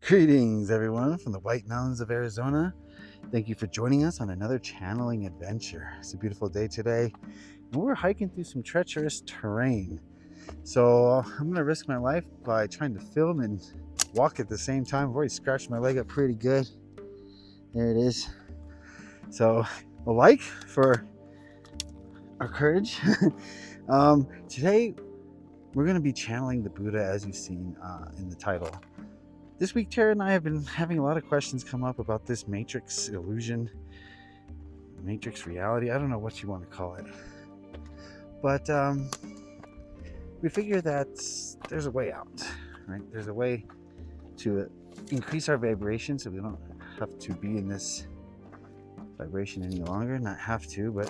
Greetings, everyone, from the White Mountains of Arizona. Thank you for joining us on another channeling adventure. It's a beautiful day today, and we're hiking through some treacherous terrain. So I'm going to risk my life by trying to film and walk at the same time. I've already scratched my leg up pretty good. There it is. So a like for our courage. Today, we're going to be channeling the Buddha, as you've seen in the title. This week, Tara and I have been having a lot of questions come up about this matrix illusion, matrix reality. I don't know what you want to call it. But we figure that there's a way out, right? There's a way to increase our vibration so we don't have to be in this vibration any longer. Not have to, but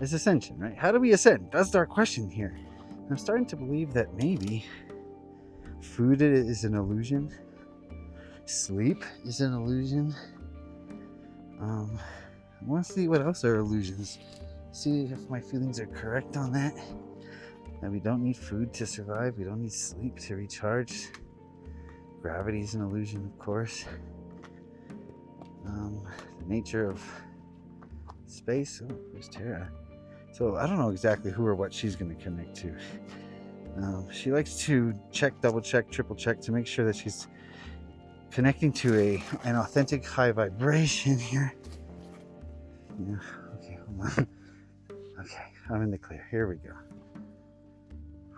it's ascension, right? How do we ascend? That's our question here. And I'm starting to believe that maybe food is an illusion. Sleep is an illusion. I want to see what else are illusions. See if my feelings are correct on that. That we don't need food to survive. We don't need sleep to recharge. Gravity is an illusion, of course. The nature of space. Oh, there's Tara. So I don't know exactly who or what she's going to connect to. She likes to check, double check, triple check to make sure that she's connecting to an authentic high vibration here. Yeah. Okay, hold on. Okay, I'm in the clear. Here we go.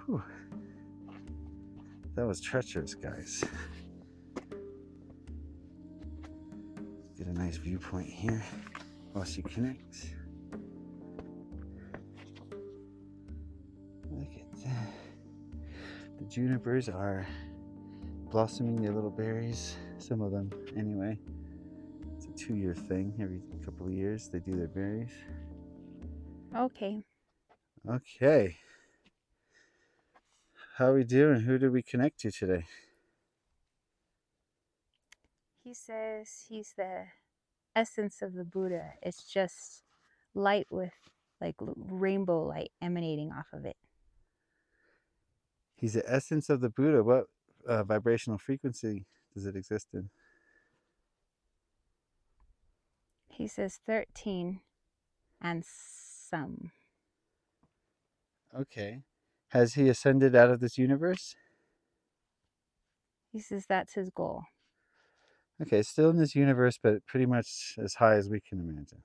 Whew. That was treacherous, guys. Get a nice viewpoint here while she connects. Look at that. The junipers are blossoming their little berries. Some of them, anyway. It's a 2-year thing. Every couple of years, they do their berries. Okay. Okay. How are we doing? Who did we connect to today? He says he's the essence of the Buddha. It's just light with like rainbow light emanating off of it. He's the essence of the Buddha. What vibrational frequency does it exist in? He says 13 and some. Okay. Has he ascended out of this universe? He says that's his goal. Okay, still in this universe, but pretty much as high as we can imagine.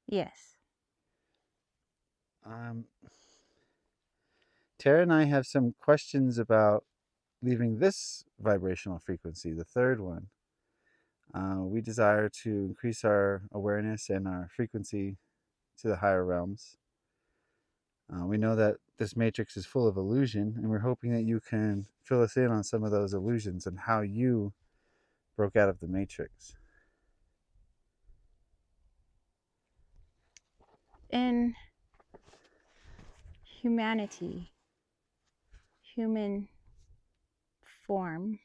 Yes. Um, Tara and I have some questions about leaving this vibrational frequency, the third one. We desire to increase our awareness and our frequency to the higher realms. We know that this matrix is full of illusion, and we're hoping that you can fill us in on some of those illusions and how you broke out of the matrix. In humanity, human form,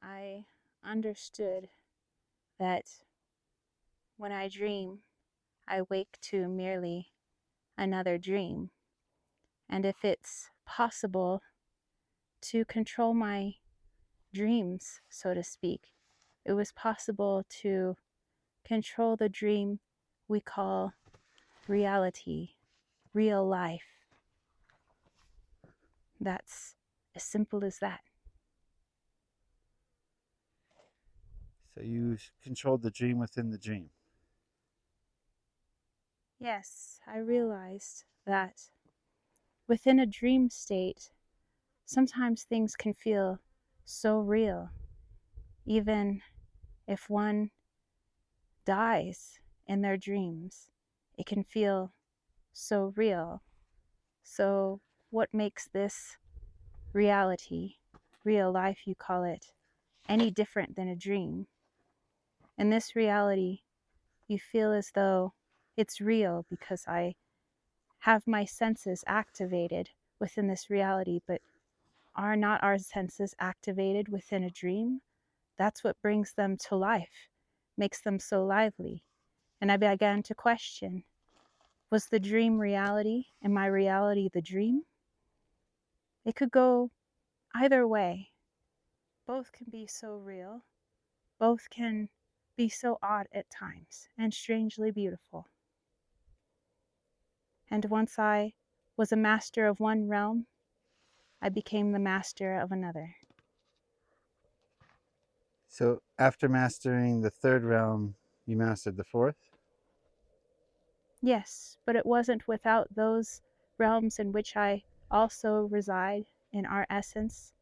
I understood that when I dream, I wake to merely another dream. And if it's possible to control my dreams, so to speak, it was possible to control the dream we call reality, real life. That's as simple as that. So you controlled the dream within the dream. Yes, I realized that within a dream state, sometimes things can feel so real, even if one dies in their dreams. It can feel so real. So, what makes this reality, real life, you call it, any different than a dream? In this reality, you feel as though it's real because I have my senses activated within this reality, but are not our senses activated within a dream? That's what brings them to life, makes them so lively. And I began to question, was the dream reality and my reality the dream? It could go either way. Both can be so real, both can be so odd at times and strangely beautiful. And once I was a master of one realm, I became the master of another. So after mastering the third realm, you mastered the fourth? Yes, but it wasn't without those realms in which I also reside in our essence,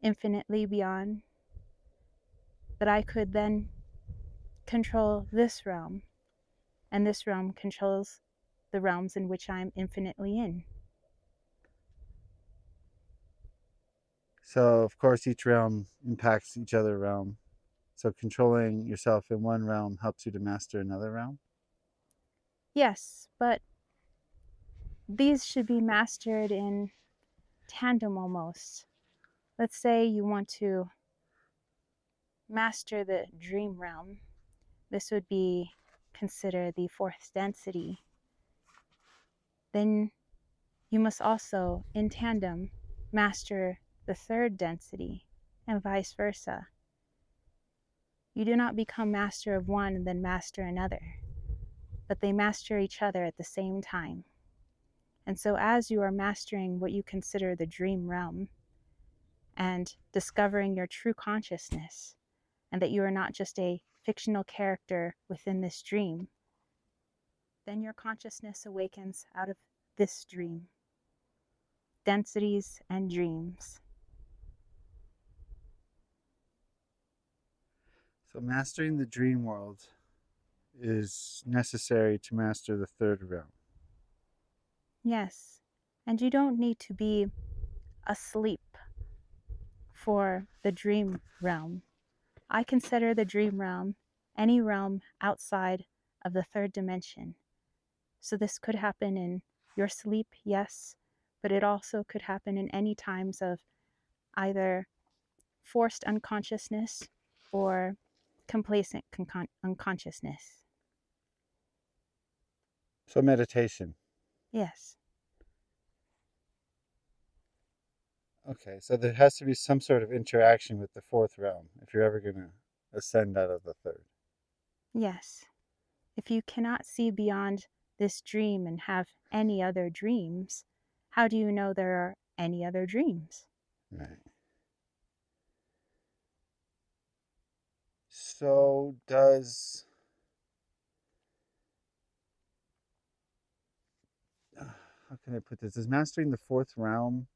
infinitely beyond, that I could then control this realm, and this realm controls the realms in which I'm infinitely in. So, of course, each realm impacts each other realm. So, controlling yourself in one realm helps you to master another realm? Yes, but these should be mastered in tandem almost. Let's say you want to master the dream realm. This would be considered the fourth density. Then you must also, in tandem, master the third density, and vice versa. You do not become master of one and then master another, but they master each other at the same time. And so, as you are mastering what you consider the dream realm and discovering your true consciousness, and that you are not just a fictional character within this dream, then your consciousness awakens out of this dream, densities and dreams. So, mastering the dream world is necessary to master the third realm. Yes, and you don't need to be asleep for the dream realm. I consider the dream realm any realm outside of the third dimension. So this could happen in your sleep, yes, but it also could happen in any times of either forced unconsciousness or complacent unconsciousness. So, meditation. Yes, Okay, so there has to be some sort of interaction with the fourth realm if you're ever going to ascend out of the third. yes. If you cannot see beyond this dream and have any other dreams, how do you know there are any other dreams? Right. So, how can I put this? Does mastering the fourth realm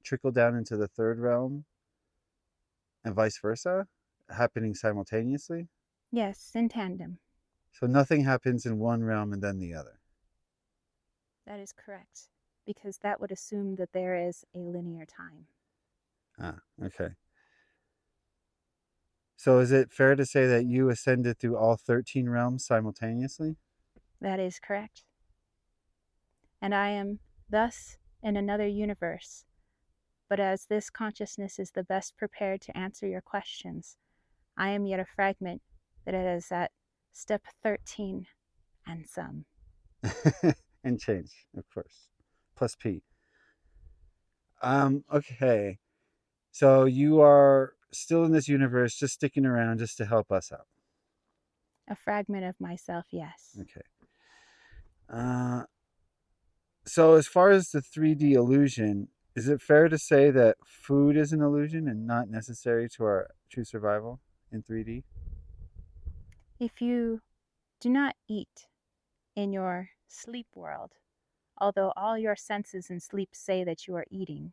trickle down into the third realm and vice versa, happening simultaneously? Yes, in tandem. So nothing happens in one realm and then the other. That is correct, because that would assume that there is a linear time. Ah, okay. So is it fair to say that you ascended through all 13 realms simultaneously? That is correct. And I am thus in another universe. But as this consciousness is the best prepared to answer your questions, I am yet a fragment that is at step 13 and some. And change, of course. Plus P. Okay. So you are still in this universe, just sticking around just to help us out. A fragment of myself, yes. Okay. Uh, so as far as the 3D illusion, is it fair to say that food is an illusion and not necessary to our true survival in 3D? If you do not eat in your sleep world, although all your senses in sleep say that you are eating,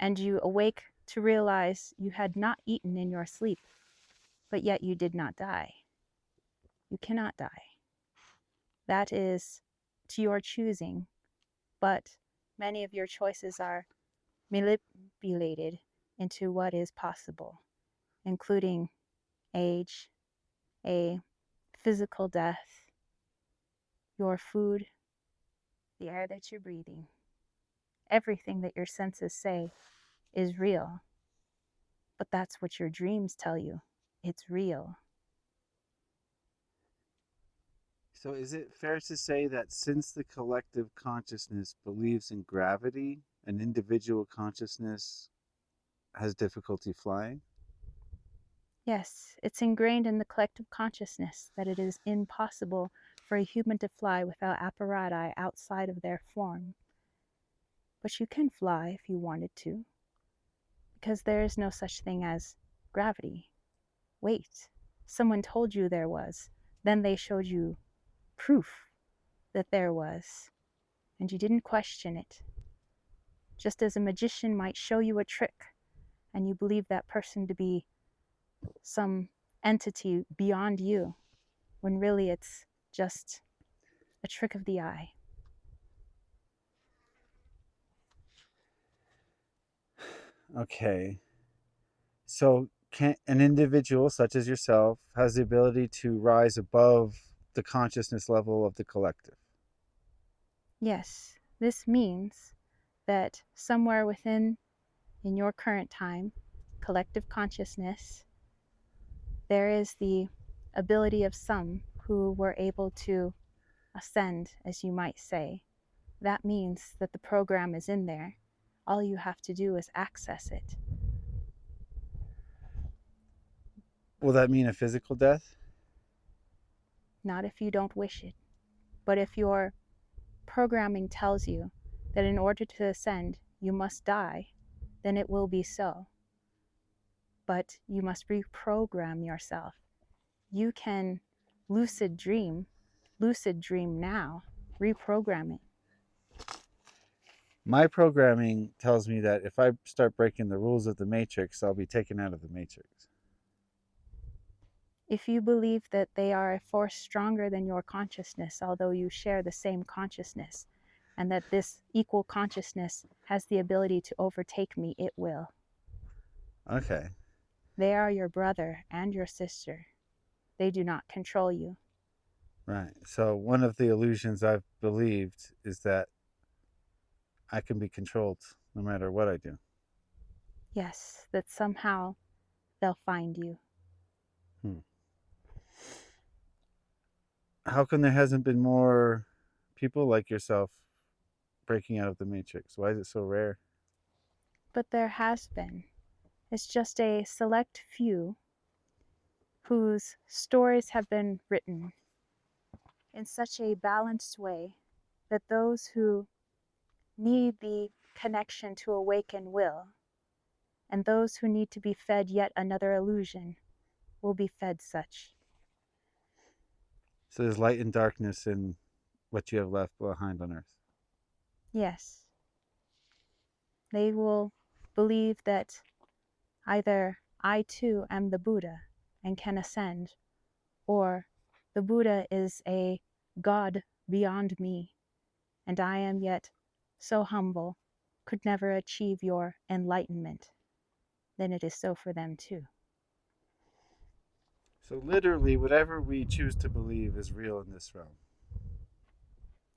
and you awake to realize you had not eaten in your sleep, but yet you did not die. You cannot die. That is to your choosing, but many of your choices are manipulated into what is possible, including age, a physical death, your food, the air that you're breathing. Everything that your senses say is real, but that's what your dreams tell you. It's real. So is it fair to say that since the collective consciousness believes in gravity an individual consciousness has difficulty flying? Yes, it's ingrained in the collective consciousness that it is impossible for a human to fly without apparatus outside of their form. But you can fly if you wanted to, because there is no such thing as gravity. Wait, someone told you there was. Then they showed you proof that there was, and you didn't question it. Just as a magician might show you a trick, and you believe that person to be some entity beyond you, when really it's just a trick of the eye. Okay. So, can an individual such as yourself has the ability to rise above the consciousness level of the collective? Yes, this means that somewhere within, in your current time, collective consciousness, there is the ability of some who were able to ascend, as you might say. That means that the program is in there. All you have to do is access it. Will that mean a physical death? Not if you don't wish it, but if your programming tells you that in order to ascend, you must die, then it will be so. But you must reprogram yourself. You can lucid dream now, reprogram it. My programming tells me that if I start breaking the rules of the matrix, I'll be taken out of the matrix. If you believe that they are a force stronger than your consciousness, although you share the same consciousness, and that this equal consciousness has the ability to overtake me, it will. Okay. They are your brother and your sister. They do not control you. Right. So one of the illusions I've believed is that I can be controlled no matter what I do. Yes, that somehow they'll find you. Hmm. How come there hasn't been more people like yourself breaking out of the matrix? Why is it so rare? But there has been. It's just a select few whose stories have been written in such a balanced way that those who need the connection to awaken will, and those who need to be fed yet another illusion will be fed such. So there's light and darkness in what you have left behind on earth. Yes, they will believe that either I too am the Buddha and can ascend, or the Buddha is a God beyond me, and I am yet so humble, could never achieve your enlightenment. Then it is so for them too. So literally, whatever we choose to believe is real in this realm.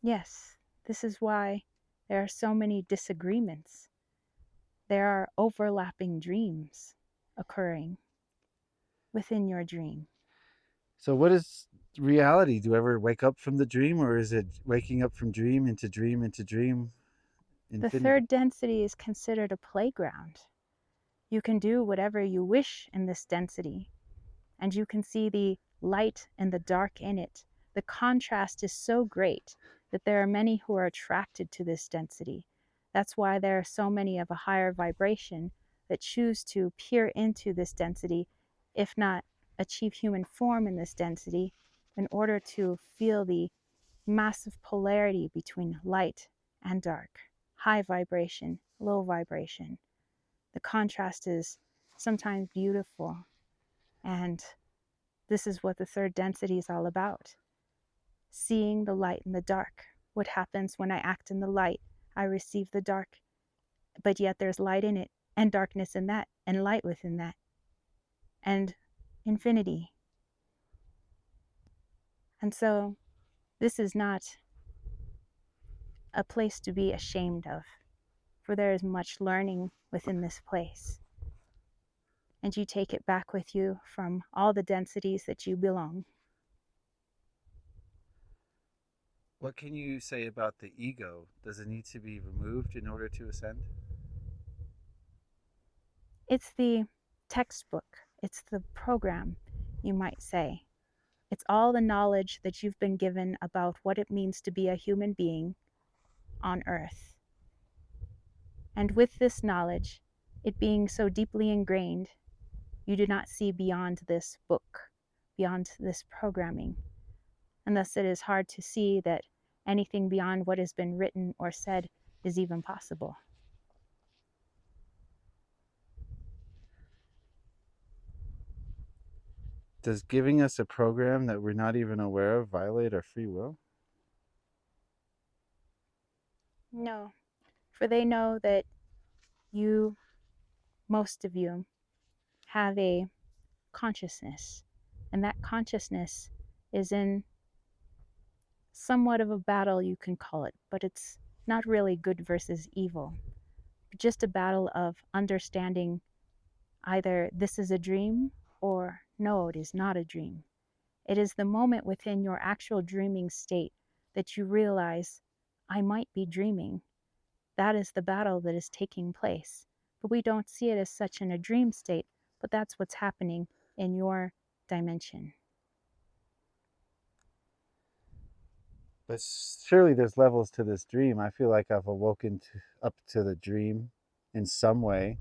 Yes, this is why there are so many disagreements. There are overlapping dreams occurring within your dream. So what is reality? Do you ever wake up from the dream, or is it waking up from dream into dream into dream, The infinity? third density is considered a playground. You can do whatever you wish in this density, and you can see the light and the dark in it. The contrast is so great that there are many who are attracted to this density. That's why there are so many of a higher vibration that choose to peer into this density, if not achieve human form in this density, in order to feel the massive polarity between light and dark, high vibration, low vibration. The contrast is sometimes beautiful, and this is what the third density is all about. Seeing the light and the dark. What happens when I act in the light? I receive the dark, but yet there's light in it, and darkness in that, and light within that, and infinity. And so, this is not a place to be ashamed of, for there is much learning within this place. And you take it back with you from all the densities that you belong. What can you say about the ego? Does it need to be removed in order to ascend? It's the textbook, it's the program, you might say. It's all the knowledge that you've been given about what it means to be a human being on earth. And with this knowledge, it being so deeply ingrained, you do not see beyond this book, beyond this programming. And thus it is hard to see that anything beyond what has been written or said is even possible. Does giving us a program that we're not even aware of violate our free will? No, for they know that you, most of you, have a consciousness, and that consciousness is in somewhat of a battle, you can call it, but it's not really good versus evil, but just a battle of understanding either this is a dream or no, it is not a dream. It is the moment within your actual dreaming state that you realize, I might be dreaming. That is the battle that is taking place. But we don't see it as such in a dream state, but that's what's happening in your dimension. But surely there's levels to this dream. I feel like I've awoken up to the dream in some way,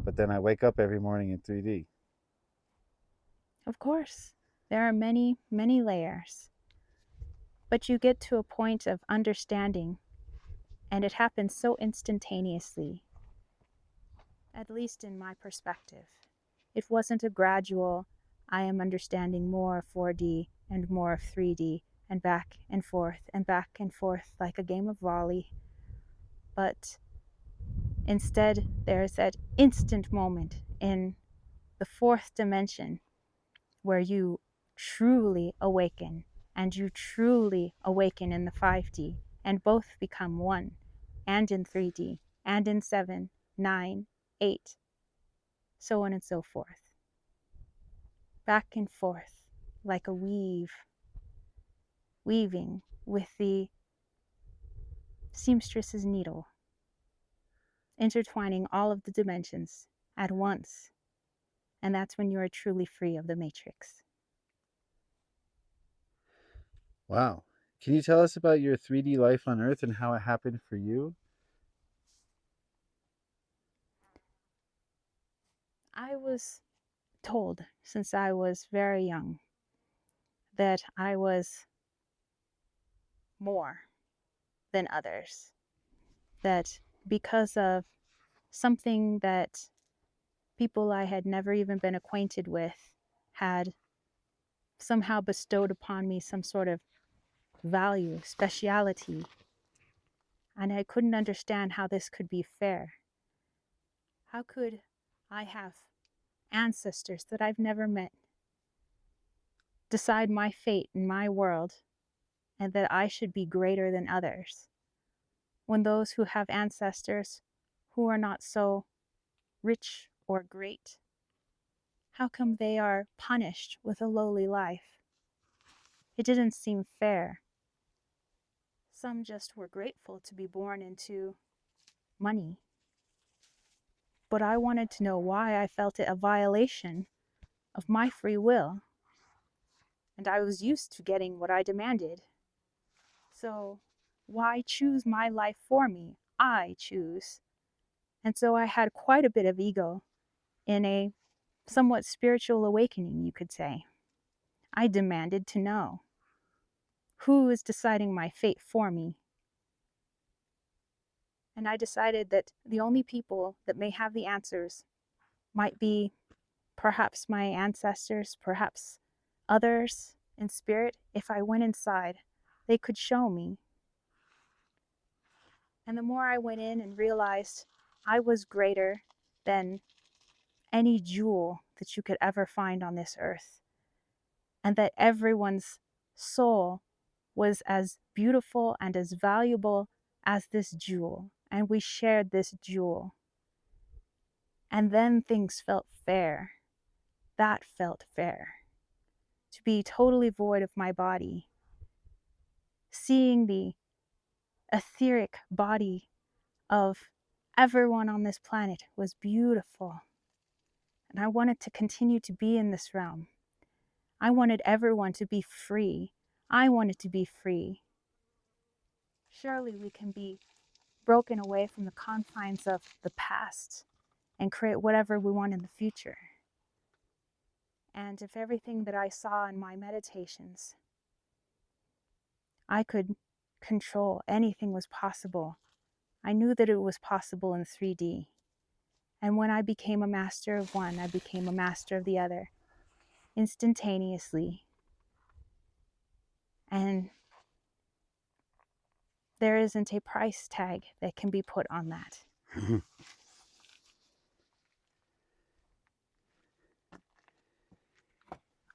but then I wake up every morning in 3D. Of course, there are many, many layers, but you get to a point of understanding, and it happens so instantaneously, at least in my perspective. It wasn't a gradual, I am understanding more 4D and more of 3D and back and forth like a game of volley. But instead, there is that instant moment in the fourth dimension where you truly awaken and you truly awaken in the 5D and both become one, and in 3D and in 7, 9, 8, so on and so forth. Back and forth like a weaving with the seamstress's needle, intertwining all of the dimensions at once. And that's when you are truly free of the matrix. Wow. Can you tell us about your 3D life on Earth and how it happened for you? I was told since I was very young that I was more than others, that because of something that people I had never even been acquainted with had somehow bestowed upon me some sort of value, speciality, and I couldn't understand how this could be fair. How could I have ancestors that I've never met decide my fate in my world and that I should be greater than others, when those who have ancestors who are not so rich or great, how come they are punished with a lowly life? It didn't seem fair. Some just were grateful to be born into money. But I wanted to know why I felt it a violation of my free will. And I was used to getting what I demanded. So why choose my life for me? I choose. And so I had quite a bit of ego in a somewhat spiritual awakening, you could say. I demanded to know who is deciding my fate for me. And I decided that the only people that may have the answers might be perhaps my ancestors, perhaps others in spirit. If I went inside, they could show me. And the more I went in and realized I was greater than any jewel that you could ever find on this earth, and that everyone's soul was as beautiful and as valuable as this jewel, and we shared this jewel. And then things felt fair. That felt fair. To be totally void of my body, seeing the etheric body of everyone on this planet was beautiful. And I wanted to continue to be in this realm. I wanted everyone to be free. I wanted to be free. Surely we can be broken away from the confines of the past and create whatever we want in the future. And if everything that I saw in my meditations, I could control, anything was possible. I knew that it was possible in 3D. And when I became a master of one, I became a master of the other instantaneously. And there isn't a price tag that can be put on that.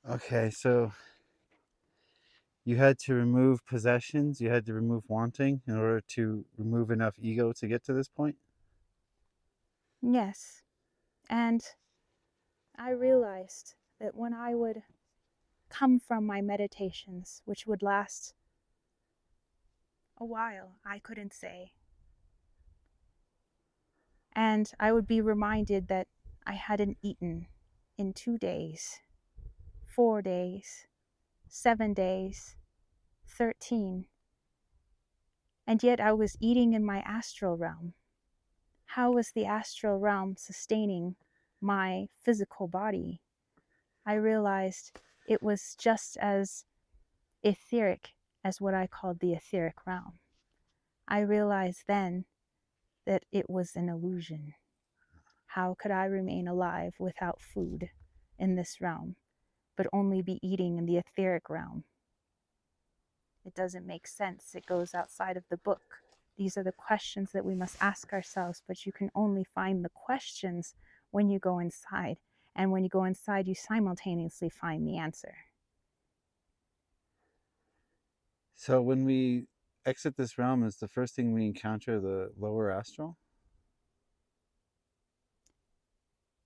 Okay, so you had to remove possessions, you had to remove wanting in order to remove enough ego to get to this point? Yes. And I realized that when I would come from my meditations, which would last a while, I couldn't say, and I would be reminded that I hadn't eaten in 2 days, 4 days, 7 days, 13, and yet I was eating in my astral realm. How was the astral realm sustaining my physical body? I realized it was just as etheric as what I called the etheric realm. I realized then that it was an illusion. How could I remain alive without food in this realm, but only be eating in the etheric realm? It doesn't make sense. It goes outside of the book. These are the questions that we must ask ourselves, but you can only find the questions when you go inside. And when you go inside, you simultaneously find the answer. So when we exit this realm, is the first thing we encounter the lower astral?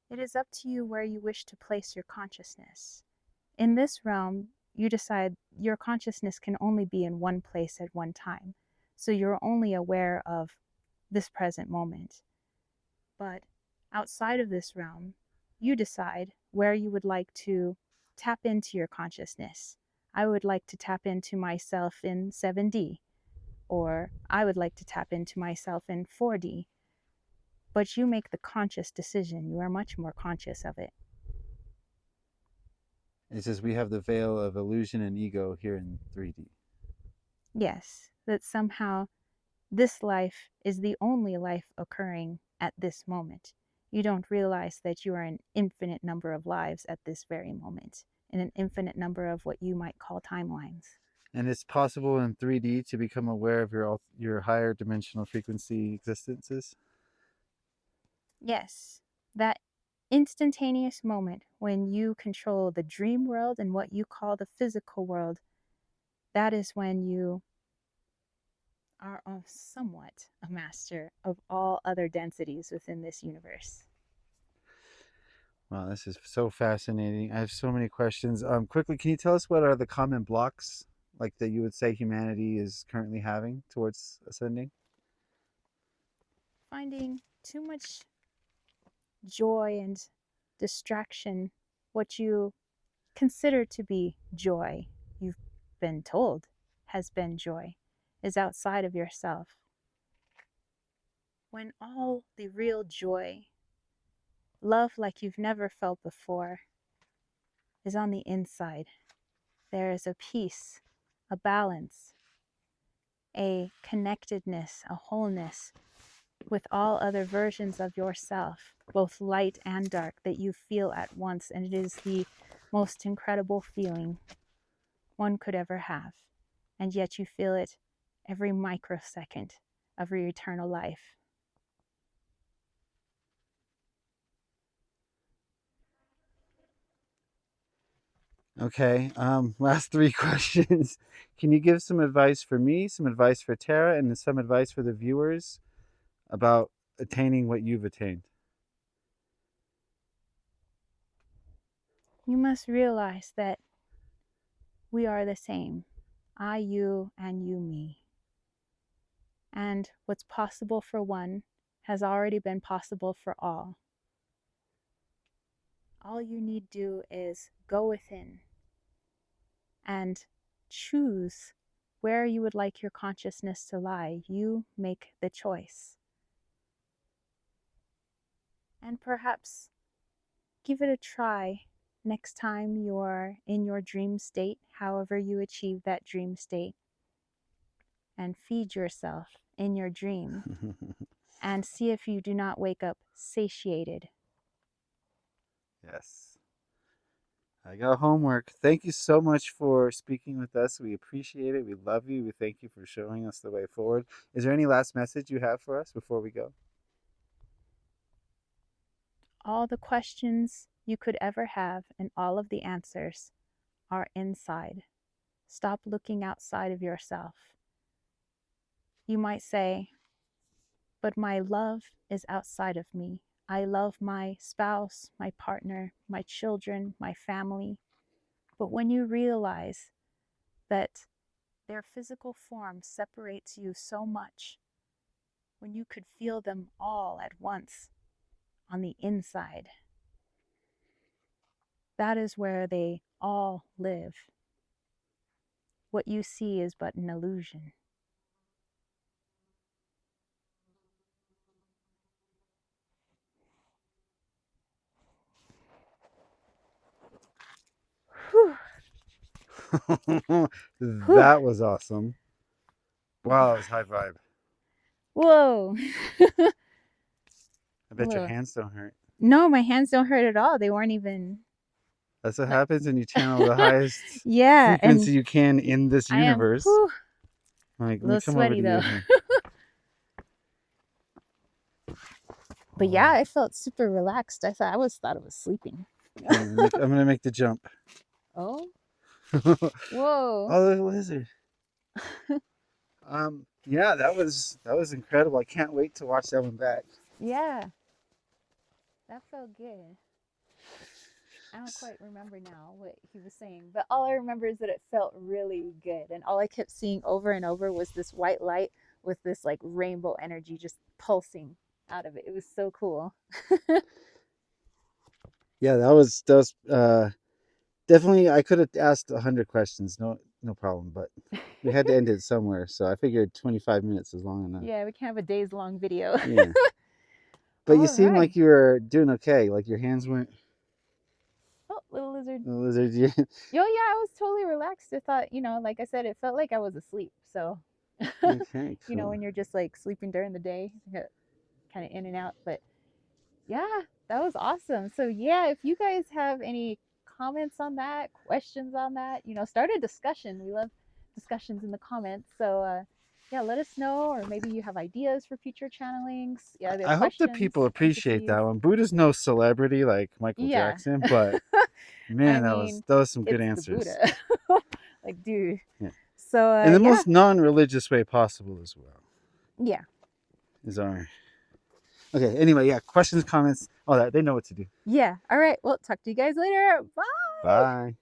It is up to you where you wish to place your consciousness. In this realm, you decide your consciousness can only be in one place at one time. So you're only aware of this present moment. But outside of this realm, you decide where you would like to tap into your consciousness. I would like to tap into myself in 7D, or I would like to tap into myself in 4D. But you make the conscious decision. You are much more conscious of it. It's just we have the veil of illusion and ego here in 3D. Yes, that somehow this life is the only life occurring at this moment. You don't realize that you are an infinite number of lives at this very moment, in an infinite number of what you might call timelines. And it's possible in 3D to become aware of your higher dimensional frequency existences. Yes, that instantaneous moment when you control the dream world and what you call the physical world, that is when you are somewhat a master of all other densities within this universe. Wow, this is so fascinating. I have so many questions. Quickly, can you tell us what are the common blocks like that you would say humanity is currently having towards ascending? Finding too much joy and distraction, what you consider to be joy, you've been told has been joy, is outside of yourself. When all the real joy, love like you've never felt before, is on the inside, there is a peace, a balance, a connectedness, a wholeness with all other versions of yourself, both light and dark, that you feel at once. And it is the most incredible feeling one could ever have. And yet you feel it every microsecond of your eternal life. Okay, last three questions. Can you give some advice for me, some advice for Tara, and some advice for the viewers about attaining what you've attained? You must realize that we are the same. I, you, and you, me. And what's possible for one has already been possible for all. All you need do is go within and choose where you would like your consciousness to lie. You make the choice. And perhaps give it a try next time you're in your dream state, however you achieve that dream state, and feed yourself in your dream and see if you do not wake up satiated. Yes. I got homework. Thank you so much for speaking with us. We appreciate it. We love you. We thank you for showing us the way forward. Is there any last message you have for us before we go? All the questions you could ever have and all of the answers are inside. Stop looking outside of yourself. You might say, but my love is outside of me. I love my spouse, my partner, my children, my family. But when you realize that their physical form separates you so much, when you could feel them all at once on the inside, that is where they all live. What you see is but an illusion. Whew. Whew. That was awesome. Wow, that was high vibe. Whoa. I bet your Whoa. hands don't hurt. No, my hands don't hurt at all. They weren't even. That's what happens when you channel the highest Yeah, and frequency you can in this I am universe. Like, a let me little come over sweaty to you though. here. But yeah, I felt super relaxed. I thought I was sleeping. I'm gonna make the jump. Oh, Oh, whoa. the lizard. Yeah, that was incredible. I can't wait to watch that one back. Yeah, that felt good. I don't quite remember now what he was saying, but all I remember is that it felt really good. And all I kept seeing over and over was this white light with this like rainbow energy just pulsing out of it. It was so cool. Yeah, that was definitely. I could have asked 100 questions, no problem. But we had to end it somewhere, so I figured 25 minutes is long enough. Yeah, we can have a days long video. Yeah. But you All seem right. like you were doing okay. Like your hands weren't. Oh, little lizard. The lizard. Yeah. Yo, yeah, I was totally relaxed. I thought, like I said, it felt like I was asleep. So, Okay. Cool. when you're just like sleeping during the day, kind of in and out. But yeah, that was awesome. So, yeah, if you guys have any comments on that, questions on that, start a discussion. We love discussions in the comments. So, yeah, let us know, or maybe you have ideas for future channelings. Yeah, there are I hope that questions, people appreciate entities. that one. Buddha's no celebrity like Michael Yeah. Jackson, but I man, mean, that was some good it's the answers. Buddha. Like, dude. Yeah. So, In the yeah. most non-religious way possible as well. Yeah. Is our okay. Anyway, yeah. Questions, comments, all that. They know what to do. Yeah. All right. Well, talk to you guys later. Bye. Bye.